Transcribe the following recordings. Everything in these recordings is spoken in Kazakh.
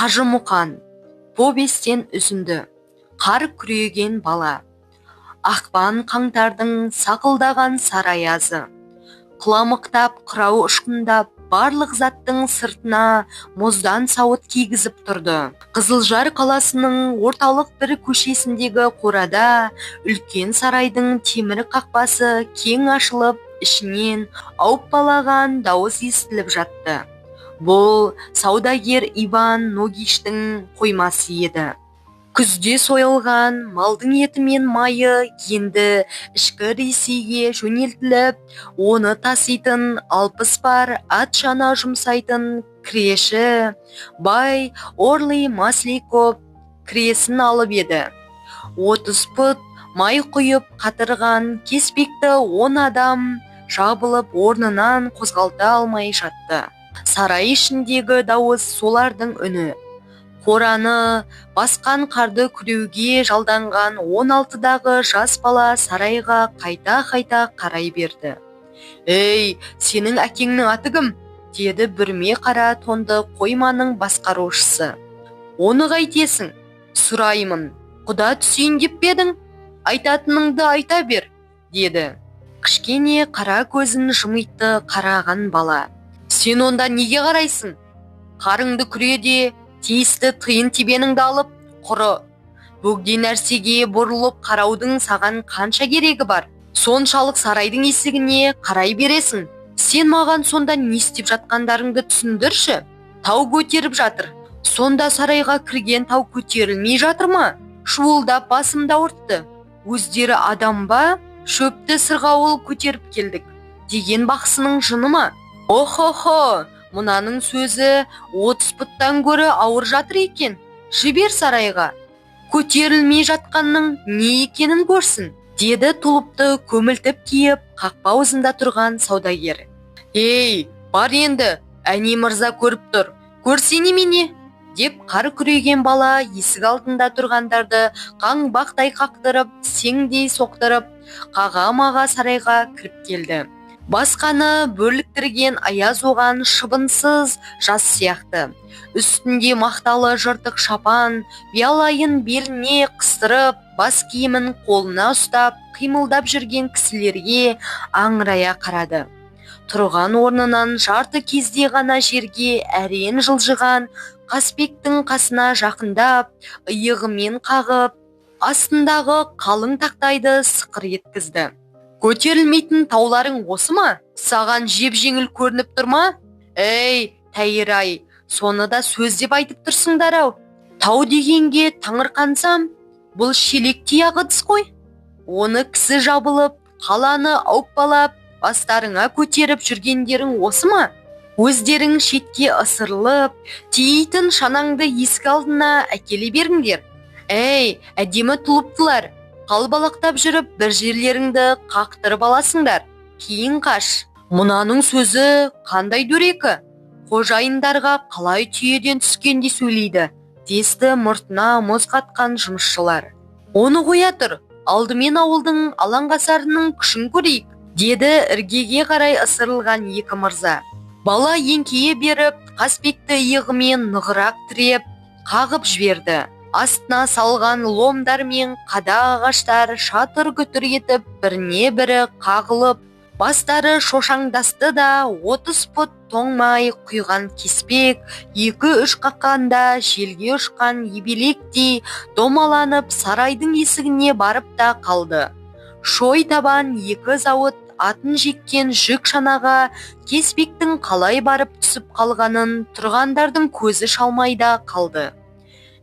Қажымұқан. Повестен үзінді. Қар күреген бала. Ақпан қаңтардың сақылдаған сарайазы. Құламықтап, қырау ұшқындап, барлық заттың сыртына мұздан сауыт кигізіп тұрды. Қызылжар қаласының орталық бір көшесіндегі қорада үлкен сарайдың темір қақпасы кең ашылып, ішінен ауыппалаған дауыс естіліп жатты. Бұл саудагер Иван Ногиштің қоймасы еді. Күзде сойылған малдың еті мен майы енді ішкі Ресейге жөнелтіліп, оны таситын 60 бар ат шана жұмсайтын креші бай Орлый Масликов кресін алып еді. 30 пұт май құйып қатырған кеспекті 10 адам жабылып орнынан қозғалта алмай жатты. Сарай ішіндегі дауыс солардың үні. Қораны басқан қарды күреуге жалданған 16-дағы жас бала сарайға қайта-қайта қарай берді. «Ей, сенің әкеңнің аты кім?» деді бүрме қара тонды қойманың басқарушысы. «Оны қайтесің?» «Сұраймын, құда түсейін деп пе едің? Айтатыныңды айта бер», деді. Кішкене қара көзін жымитты қараған бала. «Сен онда неге қарайсың? Қарыңды күреде тиісті тиын тебеніңді алып, құры. Бөгде нәрсеге бұрылып қараудың саған қанша керегі бар? Соншалық сарайдың есігіне қарай бересің. Сен маған сонда не істеп жатқандарыңды түсіндірші. Тау көтеріп жатыр. Сонда сарайға кірген тау көтерілмей жатыр ма? Шуылдап басымда ұртты. Өздері адам ба? Шөпті сырғауыл көтеріп келдік деген бақсының жыны ма? Охо-хо! Мұнаның сөзі 30 пұттан көрі ауыр жатыр екен. Жібер сарайға. Көтерілмей жатқанның не екенін көрсін, деді тұлыпты көмілтіп киіп қақпа аузында тұрған саудагер. «Ей, бар енді, әне мырза көріп тұр. Көрсене мені?» деп қар күреген бала есік алдында тұрғандарды қаңбақтай қақтырып, сеңдей соқтырып, қаға-маға сарайға кіріп келді. Басқаны бөрліктірген аяз оған шыбынсыз жас сияқты. Үстінде мақталы жыртық шапан, биялайын беліне қыстырып, бас киімін қолына ұстап, қимылдап жүрген кісілерге аңырая қарады. Тұрған орнынан жарты кезде ғана жерге әрен жылжыған Қаспектің қасына жақындап, иығымен қағып, астындағы қалың тақтайды сықыр еткізді. «Көтерілмейтін тауларың осы ма? Саған жеп-жеңіл көрініп тұр ма? Ей, тәйір-ай, соны да сөз деп айтып тұрсыңдар-ау. Тау дегенге таңырқансам, бұл шелектей ағыдыс қой. Оны кісі жабылып, қаланы ауыппалап, бастарыңа көтеріп жүргендерің осы ма? Өздерің шетке ысырылып, тиейтін шанаңды есік алдына әкеле беріңдер. Ей, әдемі тұлыптылар! Қалбалақтап жүріп бір жерлеріңді қақтырып аласыңдар. Кейін қаш. Мұнаның сөзі қандай дөрекі? Қожайындарға қалай түйеден түскенде сөйлейді, десті мұртына мұз қатқан жұмысшылар. Оны қоя тұр, алдымен ауылдың алаңғасарының күшін көрейік, деді іргеге қарай ысырылған екі мырза. Бала еңкейе беріп, Қаспекті иығымен нығырақ тіреп, қағып жіберді. Астына салған ломдар мен қада ағаштар шатыр-күтір етіп біріне-бірі қағылып, бастары шошаңдасты да 30 пұт тоңмай құйған кеспек 2-3 қаққанда желге ұшқан ебелектей домаланып сарайдың есігіне барып та қалды. Шой табан 2 зауыт атын жеккен жүк шанаға кеспектің қалай барып түсіп қалғанын тұрғандардың көзі шалмайда қалды.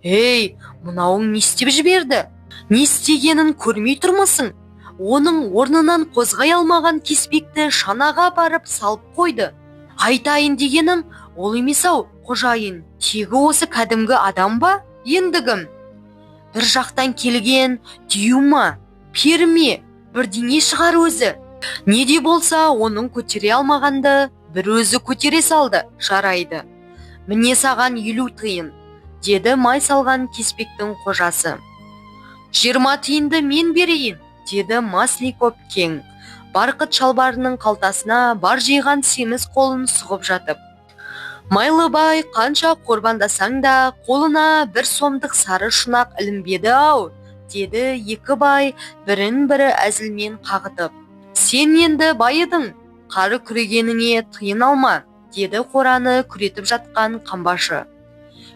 «Ей, мынауың не істеп жіберді? Не істегенін көрмей тұрмысың?» Оның орнынан қозғай алмаған кеспекті шанаға барып салып қойды. «Айтайын дегенім, ол емес-ау, қожайын, тегі осы кәдімгі адам ба? Ендігім? Бір жақтан келген дюйма, перме, бірдеңе шығар өзі. Не де болса, оның көтере алмағанды бір өзі көтере салды, жарайды. Міне саған 50 тиын», деді май салған кеспектің қожасы. 20 тиынды мен берейін, деді Масликов кең. Барқыт шалбарының қалтасына бар жиған семіз қолын сұғып жатып. Майлыбай қанша қорбандасаң да қолына бір сомдық сары шұнақ ілінбеді-ау, деді екі бай бірін-бірі әзілмен қағытып. Сен енді байыдың, қары күрегеніңе тыйын алма, деді қораны күретіп жатқан қамбашы.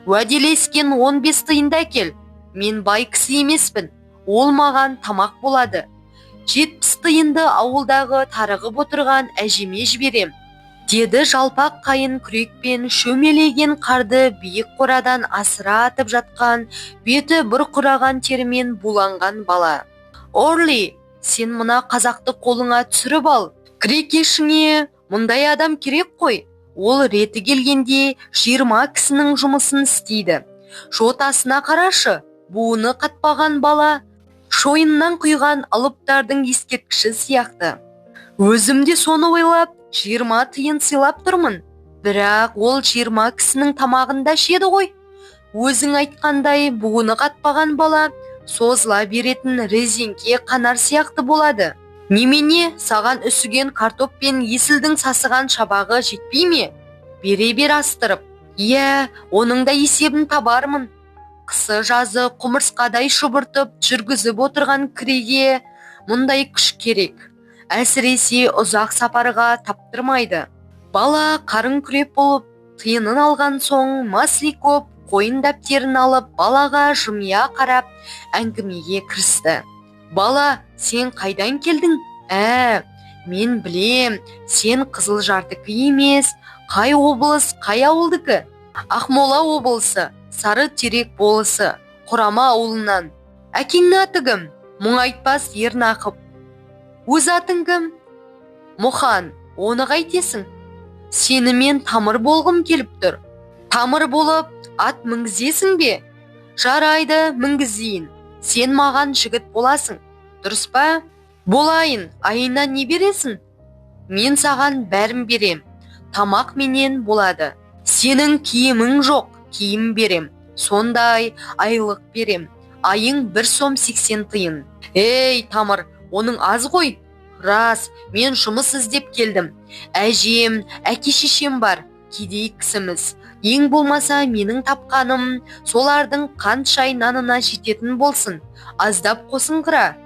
Уәделескен 15 тиынды әкел, мен бай кісі емеспін, ол маған тамақ болады. 70 тиынды ауылдағы тарығып отырған әжеме жіберем, деді жалпақ қайын күрекпен шөмелеген қарды биік қорадан асыра атып жатқан, беті бұрқыраған термен буланған бала. Орли, сен мына қазақты қолыңа түсіріп ал, крекешіңе мұндай адам керек қой. Ол реті келгенде 20 кісінің жұмысын істейді. Шотасына қарашы, буыны қатпаған бала, шойыннан құйған алыптардың ескерткіші сияқты. Өзімде соны ойлап, 20 тиын сыйлап тұрмын. Бірақ ол 20 кісінің тамағында шеді ғой. Өзің айтқандай буыны қатпаған бала созыла беретін резеңке қанар сияқты болады. Немене, саған үсіген картоп пен есілдің сасыған шабағы жетпей ме? Бере-бер астырып. Иә, оның да есебін табармын. Қысы жазы құмырсқадай шұбыртып жүргізіп отырған кіреге мұндай күш керек. Әсіресе ұзақ сапарға таптырмайды. Бала қарын күреп болып, тиынын алған соң Масликоп қойын дәптерін алып балаға жымия қарап әңгімеге кірісті. Бала, сен қайдан келдің? Мен білем, сен Қызылжардікі емес, қай облыс, қай ауылдікі? Ақмола облысы, Сарытерек болысы, Құрама ауылынан. Әкеңнің аты кім? Мұңайтпас Ернақып. Өз атың кім? Мұхан, оны қайтесің? Сенімен тамыр болғым келіп тұр. Тамыр болып, ат мінгізесің бе? Жарайды, мінгізейін. Сен маған жігіт боласың, дұрыс па? Болайын, айына не бересің? Мен саған бәрін берем, тамақ менен болады. Сенің киімің жоқ, киім берем. Сондай айлық берем, айың 1 сом 80 тиын. Ей, тамыр, оның аз ғой. Рас, мен жұмыс іздеп келдім. Әжем, әке-шешем бар, кедей кісіміз. Ең болмаса менің тапқаным солардың қант шай нанына жететін болсын. Аздап қосыңқыра.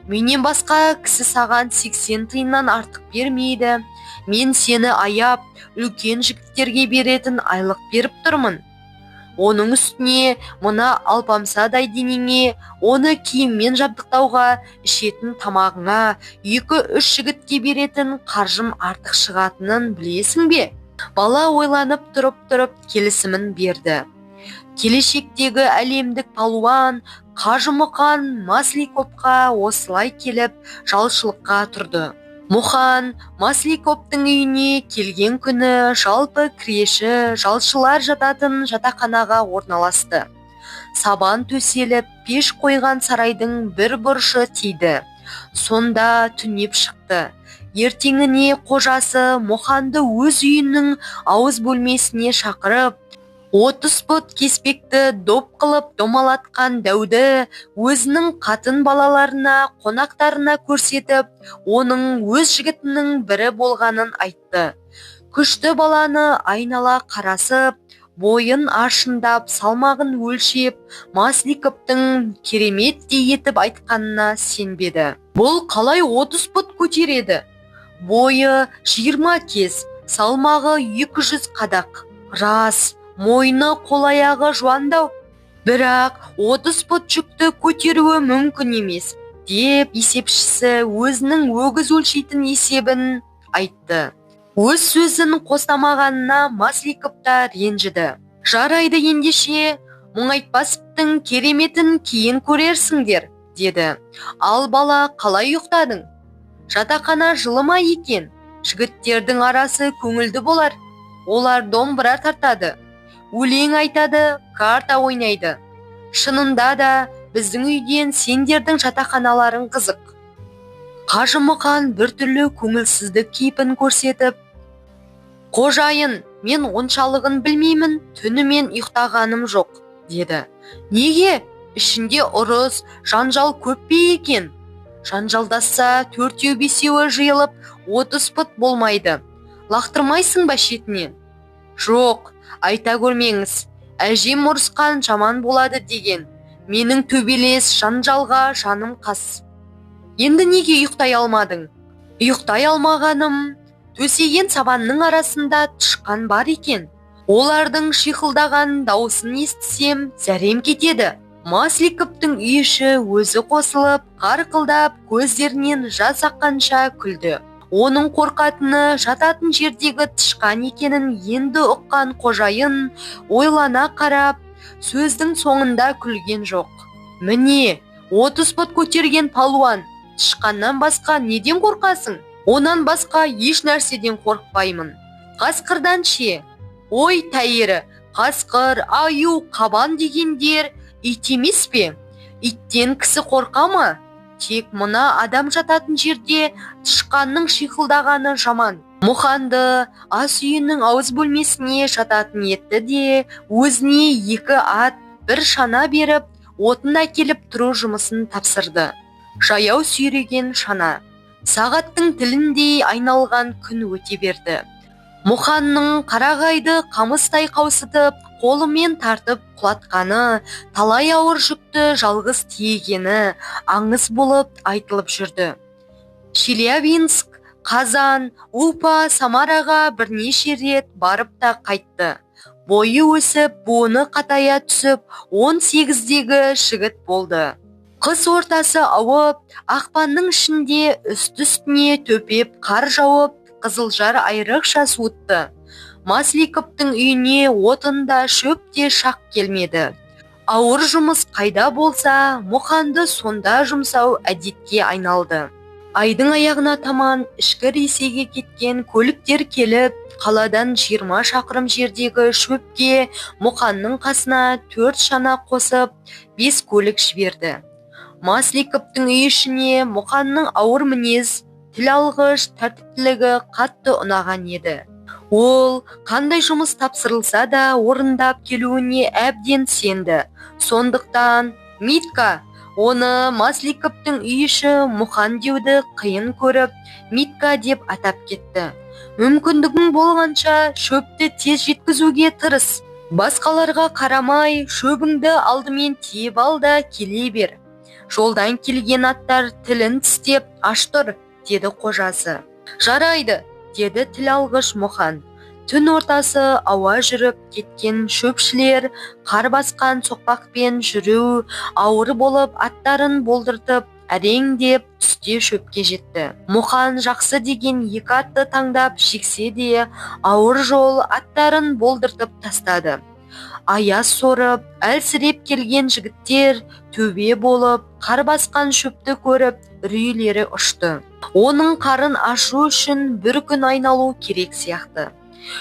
Менен басқа кісі саған 80 тиыннан артық бермейді. Мен сені аяп, үлкен жігіттерге беретін айлық беріп тұрмын. Оның үстіне мына алпамсадай денеңе, оны киіммен жабдықтауға, ішетін тамағыңа, 2-3 жігітке беретін қаржым артық шығатынын білесің бе? Бала ойланып тұрып келісімін берді. Келешектегі әлемдік палуан Қажымұқан Масликопқа осылай келіп жалшылыққа тұрды. Мұхан Масликоптың үйіне келген күні жалпы кіреші жалшылар жататын жатақханаға орналасты. Сабан төселіп, пеш қойған сарайдың бір бұрышы тиді. Сонда түнеп шықты. Ертеңіне қожасы Мұханды өз үйінің ауыз бөлмесіне шақырып, 30 пұт кеспекті доп қылып домалатқан дәуді өзінің қатын балаларына, қонақтарына көрсетіп, оның өз жігітінің бірі болғанын айтты. Күшті баланы айнала қарасып, бойын аршындап, салмағын өлшеп, Масликоптың кереметтей етіп айтқанына сенбеді. Бұл қалай 30 пұт көтереді? Бойы 20 кес, салмағы 200 қадақ. Рас, мойны қол-аяғы жуандау. Бірақ 30 пұт жүкті көтеруі мүмкін емес, деп есепшісі өзінің өгіз өлшейтін есебін айтты. Өз сөзін қостамағанына Масликоп та ренжіді. Жарайды ендеше, Мұңайтпасовтың кереметін кейін көрерсіңдер, деді. Ал бала, қалай ұйықтадың? Жатақхана жылы ма екен? Жігіттердің арасы көңілді болар. Олар домбыра тартады, өлең айтады, карта ойнайды. Шынында да біздің үйден сендердің жатақханаларың қызық. Қажымұқан біртүрлі көңілсіздік кейпін көрсетіп, қожайын, мен оншалығын білмеймін, түнімен ұйықтағаным жоқ, деді. Неге? Ішінде ұрыс, жанжал көп пе екен? Жанжалдаса 4-5 жиылып 30 пұт болмайды. Лақтырмайсың ба шетінен? Жоқ, Айта көрмеңіз, әжем ұрысқан жаман болады деген. Менің төбелес жанжалға жаным қас. Енді неге ұйықтай алмадың? Ұйықтай алмағаным, төсеген сабанның арасында тышқан бар екен. Олардың шиқылдаған дауысын естісем, зәрем кетеді. Масликовтың үй іші өзі қосылып, қарқылдап, көздерінен жас аққанша күлді. Оның қорқатыны жататын жердегі тышқан екенін енді ұққан қожайын ойлана қарап, сөздің соңында күлген жоқ. Міне, 30 пұт көтерген палуан, тышқаннан басқа неден қорқасың? Онан басқа еш нәрседен қорықпаймын. Қасқырдан ше? Ой тәйірі, қасқыр, аю, қабан дегендер ит емес пе? Иттен кісі қорқа ма? Тек мына адам жататын жерде тышқанның шиқылдағаны жаман. Мұханды ас үйінің ауыз бөлмесіне жататын етті де өзіне 2 ат, 1 шана беріп, отын әкеліп тұру жұмысын тапсырды. Жаяу сүйреген шана. Сағаттың тіліндей айналған күн өте берді. Мұханның қарағайды қамыстай қаусытып, қолымен тартып құлатқаны, талай ауыр жүкті жалғыз тиегені аңыз болып айтылып жүрді. Челябинск, Қазан, Упа, Самараға бірнеше рет барып та қайтты. Бойы өсіп, буыны қатая түсіп, 18-дегі жігіт болды. Қыс ортасы ауып, ақпанның ішінде үсті-үстіне төпеп қар жауып, Қызылжар айрықша суытты. Масликовтың үйіне отында шөп те шақ келмеді. Ауыр жұмыс қайда болса, Мұханды сонда жұмсау әдетке айналды. Айдың аяғына таман ішкі Ресейге кеткен көліктер келіп, қаладан 20 шақырым жердегі шөпке Мұханның қасына 4 шана қосып, 5 көлік жіберді. Масликовтың үй ішіне Мұханның ауыр мінез, тіл алғыш, тәртіптілігі қатты ұнаған еді. Ол қандай жұмыс тапсырылса да орындап келуіне әбден сенді. Сондықтан Митка, оны Масликовтың үй іші Мұхан деуді қиын көріп, Митка деп атап кетті. Мүмкіндігің болғанша шөпті тез жеткізуге тырыс. Басқаларға қарамай, шөбіңді алдымен тиеп ал да келе бер. Жолдан келген аттар тілін тістеп аш тұр, деді қожасы. Жарайды, деді тіл алғыш Мұхан. Түн ортасы ауа жүріп кеткен шөпшілер қар басқан соқпақпен жүру ауыр болып аттарын болдыртып, әреңдеп түсте шөпке жетті. Мұхан жақсы деген 2 атты таңдап шексе де ауыр жол аттарын болдыртып тастады. Аяз сорып, әлсіреп келген жігіттер төбе болып, қар басқан шөпті көріп, үрейлері ұшты. Оның қарын ашу үшін бір күн айналу керек сияқты.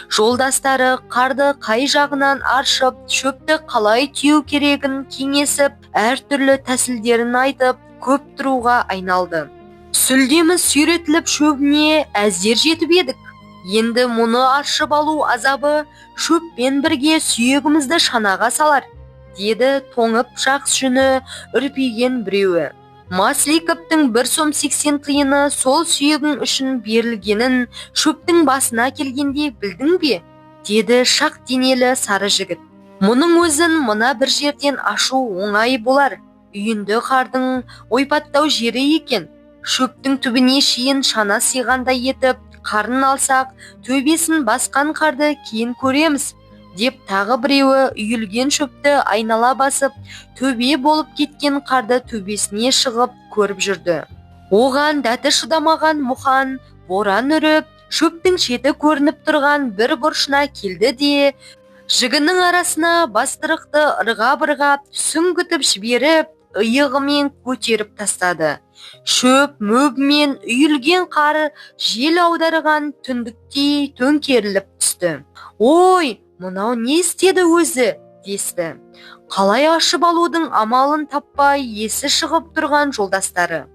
Жолдастары қарды қай жағынан аршып, шөпті қалай түйу керегін кеңесіп, әртүрлі тәсілдерін айтып, көп тұруға айналды. Сүлдеміз сүйретіліп шөбіне әзер жетіп едік. Енді мұны аршып алу азабы шөппен бірге сүйегімізді шанаға салар, деді тоңып жақсы жүні үрпиген біреуі. Масликовтың 1 сом 80 тиыны сол сүйегің үшін берілгенін шөптің басына келгенде білдің бе? Деді шақ денелі сары жігіт. Мұның өзін мына бір жерден ашу оңай болар. Үйінді қардың ойпаттау жері екен. Шөптің түбіне шейін шана сыйғандай етіп, қарын алсақ, төбесін басқан қарды кейін көреміз, деп тағы біреуі үйілген шөпті айнала басып, төбе болып кеткен қарды төбесіне шығып көріп жүрді. Оған дәті шыдамаған Мұхан боран үріп, шөптің шеті көрініп тұрған бір бұрышына келді де, жігінің арасына бастырықты ырғап-ырғап сүңгітіп жіберіп, иығымен көтеріп тастады. Шөп мөбімен үйілген қар жел аударған түндіктей төңкеріліп түсті. Ой, мынау не істеді өзі, десті. Қалай ашып алудың амалын таппай есі шығып тұрған жолдастары.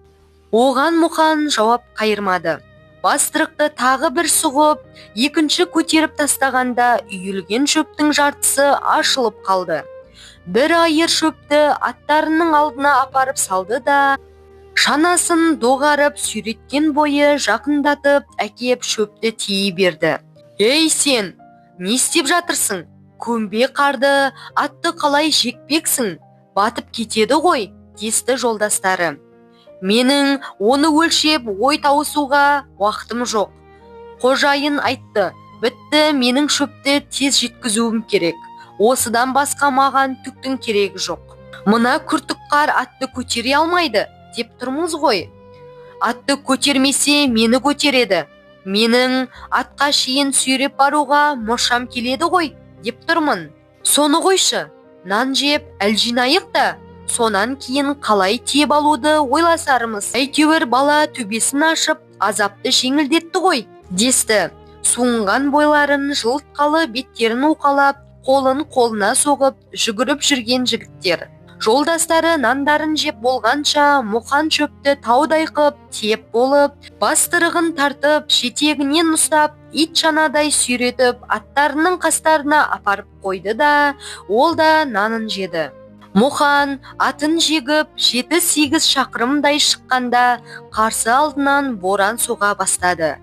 Оған Мұхан жауап қайырмады. Бастырықты тағы бір сұғып, екінші көтеріп тастағанда үйілген шөптің жартысы ашылып қалды. Бір айыр шөпті аттарының алдына апарып салды да, шанасын доғарып сүйреткен бойы жақындатып әкеп шөпті тией берді. Ей сен, не істеп жатырсың? көмбе қарды атты қалай жекпексің? Батып кетеді ғой, десті жолдастары. Менің оны өлшеп ой тауысуға уақытым жоқ. Қожайын айтты, бітті, менің шөпті тез жеткізуім керек. Осыдан басқа маған түктің керегі жоқ. Мына күртік қар атты көтере алмайды, деп тұрмыз ғой. Атты көтермесе мені көтереді. Менің атқа шейін сүйреп баруға мұршам келеді ғой, деп тұрмын. Соны қойшы, нан жеп әл жинайық та, сонан кейін қалай тиеп алуды ойласармыз. Әйтеуір бала төбесін ашып, азапты жеңілдетті ғой, десті. Суынған бойларын жылытқалы беттерін уқалап, қолын қолына соғып жүгіріп жүрген жігіттер. Жолдастары нандарын жеп болғанша мұқан шөпті таудай қып, тиеп болып, бастырығын тартып, жетегінен ұстап, ит шанадай сүйретіп, аттарының қастарына апарып қойды да, ол да нанын жеді. Мұқан атын жегіп 7-8 шақырымдай шыққанда қарсы алдынан боран соға бастады.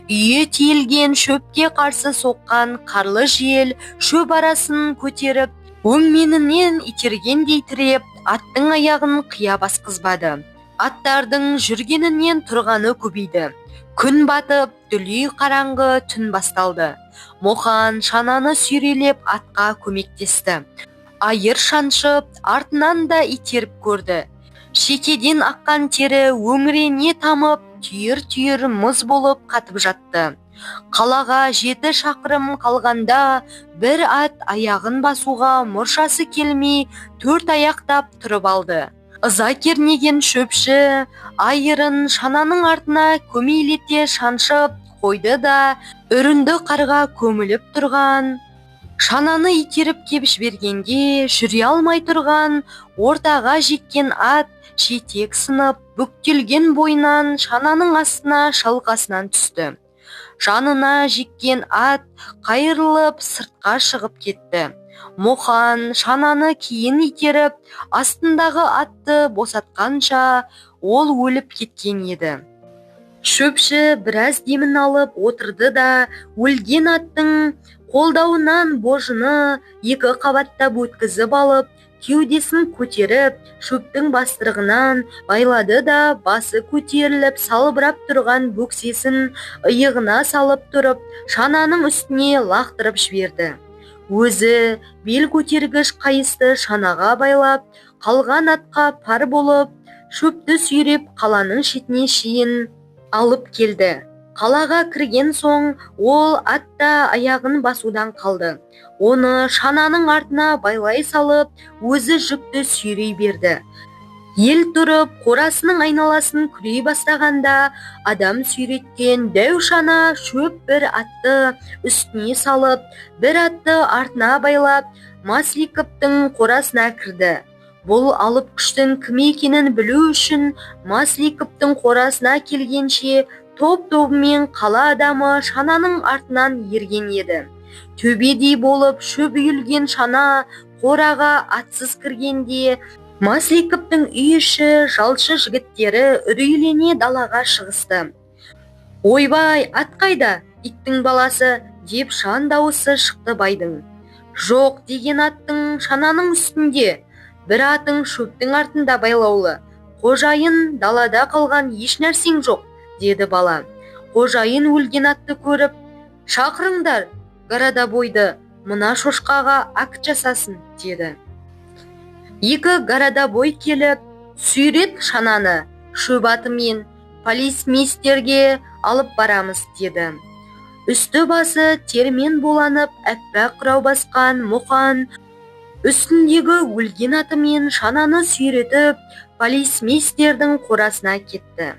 Үйе тиелген шөпке қарсы соққан қарлы жел шөп арасын көтеріп, өңменінен itергендей тіреп, аттың аяғын қия басқызбады. Аттардың жүргенінен тұрғаны көбейді. Күн батып, дүлей қараңғы түн басталды. Мұқан шананы сүйрелеп атқа көмектесті. Айыр шаншып, артынан да итеріп көрді. Шекеден аққан тері өңірене тамып, түйір-түйір мұз болып қатып жатты. Қалаға 7 шақырым қалғанда бір ат аяғын басуға мұршасы келмей 4 аяқтап тұрып алды. Ыза кернеген шөпші айырын шананың артына көмейлете шаншып қойды да, үрінді қарға көміліп тұрған шананы итеріп кеп жібергенде жүре алмай тұрған ортаға жеткен ат жетек сынып, бүктелген бойынан шананың астына шалқасынан түсті. Жанына жеккен ат қайырылып сыртқа шығып кетті. Мұқан шананы кейін итеріп, астындағы атты босатқанша ол өліп кеткен еді. Шөпші біраз демін алып отырды да, өлген аттың қолдауынан божыны 2 қабаттап өткізіп алып, кеудесін көтеріп, шөптің бастырығынан байлады да, басы көтеріліп салбырап тұрған бөксесін иығына салып тұрып, шананың үстіне лақтырып жіберді. Өзі бел көтергіш қайысты шанаға байлап, қалған атқа пар болып, шөпті сүйреп қаланың шетіне шейін алып келді. Қалаға кірген соң ол атта аяғын басудан қалды. Оны шананың артына байлай салып, өзі жүкті сүйрей берді. Ел тұрып, қорасының айналасын күлей бастағанда, адам сүйреткен дәу шана шөп бір атты үстіне салып, бір атты артына байлап, Масликовтың қорасына кірді. Бұл алып күштің кім екенін білу үшін Масликовтың қорасына келгенше топ-тобымен қала адамы шананың артынан ерген еді. Төбедей болып шөп үйілген шана қораға атсыз кіргенде, Масликовтың үй іші жалшы жігіттері үрейлене далаға шығысты. «Ойбай, ат қайда, иттің баласы!» деп шан дауысы шықты байдың. «Жоқ» деген аттың шананың үстінде, бір атың шөптің артында байлаулы. «Қожайын, далада қалған еш нәрсең жоқ», деді бала. Қожайын өлген атты көріп, «Шақырыңдар, городобойды, мына шошқаға акт жасасын», деді. 2 городобой келіп, «Сүйрет шананы, шөп атымен полицмейстерге алып барамыз», деді. Үсті басы термен боланып, әппақ қырау басқан Мұқан үстіндегі өлген атымен шананы сүйретіп, полицмейстердің қорасына кетті.